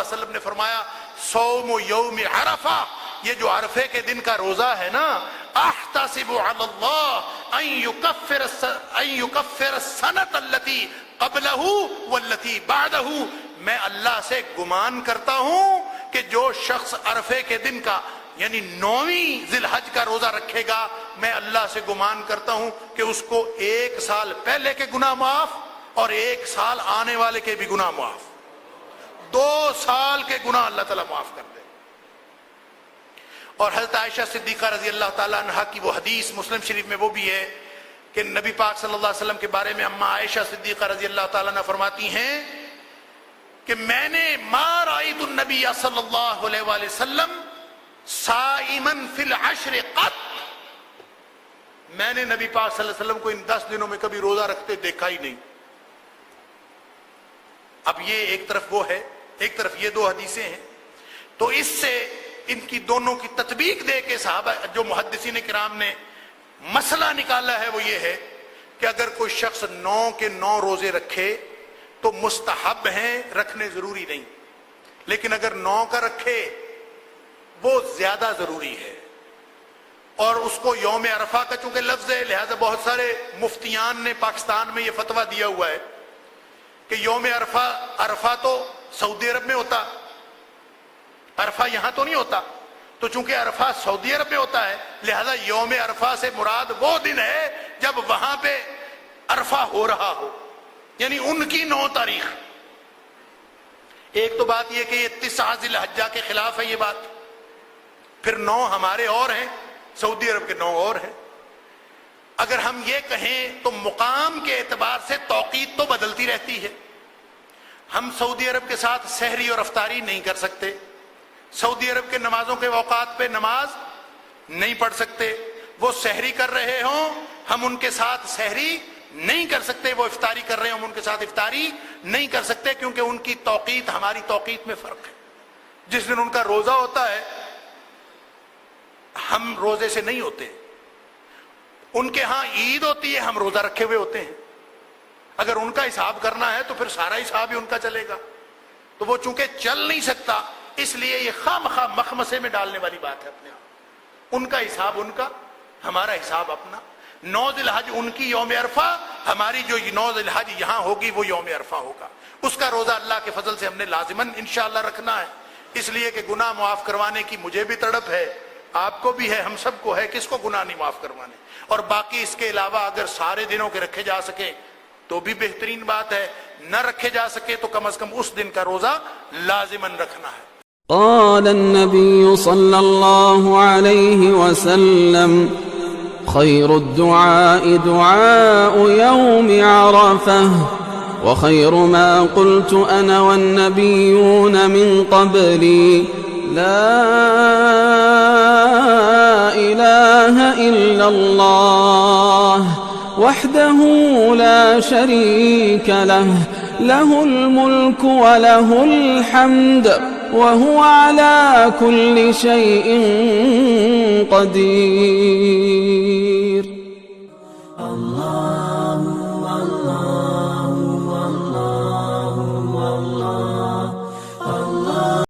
علیہ وسلم نے فرمایا صوم یوم عرفہ، یہ جو عرفے کے دن کا روزہ ہے نا، احتسب علی اللہ ان یکفر السنۃ التي قبلہ والتي بعدہ، میں اللہ سے گمان کرتا ہوں کہ جو شخص عرفے کے دن کا یعنی 9ویں ذی الحج کا روزہ رکھے گا، میں اللہ سے گمان کرتا ہوں کہ اس کو 1 سال پہلے کے گناہ معاف اور 1 سال آنے والے کے بھی گناہ معاف، 2 سال کے گناہ اللہ تعالیٰ معاف کر دے۔ اور حضرت عائشہ صدیقہ رضی اللہ تعالیٰ عنہ کی وہ حدیث مسلم شریف میں وہ بھی ہے کہ نبی پاک صلی اللہ علیہ وسلم کے بارے میں اما عائشہ صدیقہ رضی اللہ تعالیٰ عنہ فرماتی ہیں کہ میں نے ما رأیت النبی صلی اللہ علیہ وآلہ وسلم صائما فی العشر قط، میں نے نبی پاک صلی اللہ علیہ وسلم کو ان 10 دنوں میں کبھی روزہ رکھتے دیکھا ہی نہیں۔ اب یہ ایک طرف وہ ہے، ایک طرف یہ 2 حدیثیں ہیں، تو اس سے ان کی دونوں کی تطبیق دے کے صحابہ جو محدثین کرام نے مسئلہ نکالا ہے وہ یہ ہے کہ اگر کوئی شخص 9 کے 9 روزے رکھے تو مستحب ہیں، رکھنے ضروری نہیں، لیکن اگر 9 کا رکھے وہ زیادہ ضروری ہے۔ اور اس کو یوم عرفہ کا چونکہ لفظ ہے، لہذا بہت سارے مفتیان نے پاکستان میں یہ فتویٰ دیا ہوا ہے کہ یوم عرفہ تو سعودی عرب میں ہوتا، عرفہ یہاں تو نہیں ہوتا، تو چونکہ عرفہ سعودی عرب میں ہوتا ہے لہذا یوم عرفہ سے مراد وہ دن ہے جب وہاں پہ عرفہ ہو رہا ہو، یعنی ان کی 9 تاریخ۔ ایک تو بات یہ کہ یہ 9 ذی الحجہ کے خلاف ہے یہ بات، پھر 9 ہمارے اور ہیں، سعودی عرب کے 9 اور ہیں۔ اگر ہم یہ کہیں تو مقام کے اعتبار سے توقیت تو بدلتی رہتی ہے، ہم سعودی عرب کے ساتھ سحری اور افطاری نہیں کر سکتے، سعودی عرب کے نمازوں کے اوقات پہ نماز نہیں پڑھ سکتے، وہ سحری کر رہے ہوں ہم ان کے ساتھ سحری نہیں کر سکتے، وہ افطاری کر رہے ہوں ہم ان کے ساتھ افطاری نہیں کر سکتے، کیونکہ ان کی توقیت ہماری توقیت میں فرق ہے۔ جس دن ان کا روزہ ہوتا ہے ہم روزے سے نہیں ہوتے، ان کے ہاں عید ہوتی ہے ہم روزہ رکھے ہوئے ہوتے ہیں، اگر ان کا حساب کرنا ہے تو پھر سارا حساب ہی ان کا چلے گا، تو وہ چونکہ چل نہیں سکتا اس لیے یہ خواہ مخمسے میں ڈالنے والی بات ہے اپنے آپ، ان کا حساب ان کا، ہمارا حساب اپنا۔ 9 ذی الحج ان کی یوم عرفہ، ہماری جو 9 ذی الحج یہاں ہوگی وہ یوم عرفہ ہوگا، اس کا روزہ اللہ کے فضل سے ہم نے لازماً انشاءاللہ رکھنا ہے، اس لیے کہ گناہ معاف کروانے کی مجھے بھی تڑپ ہے، آپ کو بھی ہے، ہم سب کو ہے، کس کو گناہ نہیں معاف کروانے۔ اور باقی اس کے علاوہ اگر سارے دنوں کے رکھے جا سکے تو بھی بہترین بات ہے، نہ رکھے جا سکے تو کم از کم اس دن کا روزہ لازماً رکھنا ہے۔ قال النبي صلى الله عليه وسلم خير الدعاء دعاء يوم عرفة وخير ما قلت أنا والنبيون من قبلي لا إله إلا الله وحده لا شريك له له الملك وله الحمد وهو على كل شيء قدير۔